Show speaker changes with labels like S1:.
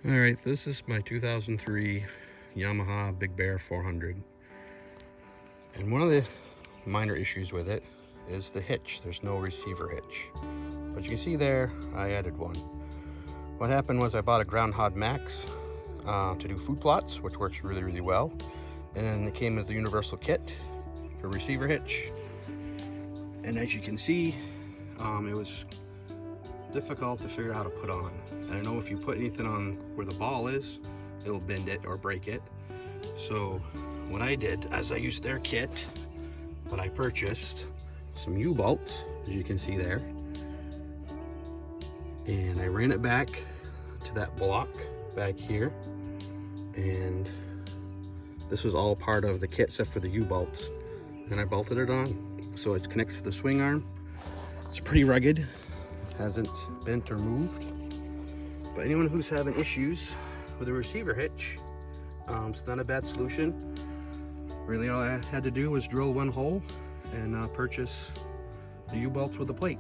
S1: All right, this is my 2003 Yamaha Big Bear 400. And one of the minor issues with it is the hitch. There's no receiver hitch. But you can see there, I added one. What happened was I bought a Groundhog Max to do food plots, which works really, really well. And it came with the universal kit for receiver hitch. And as you can see, it was difficult to figure out how to put on. And I know if you put anything on where the ball is, it'll bend it or break it. So what I did is I used their kit, but I purchased some U-bolts, as you can see there, and I ran it back to that block back here, and this was all part of the kit except for the U-bolts, and I bolted it on so it connects to the swing arm. It's pretty rugged, hasn't bent or moved, but anyone who's having issues with a receiver hitch, it's not a bad solution. Really all I had to do was drill one hole and purchase the U-bolts with a plate.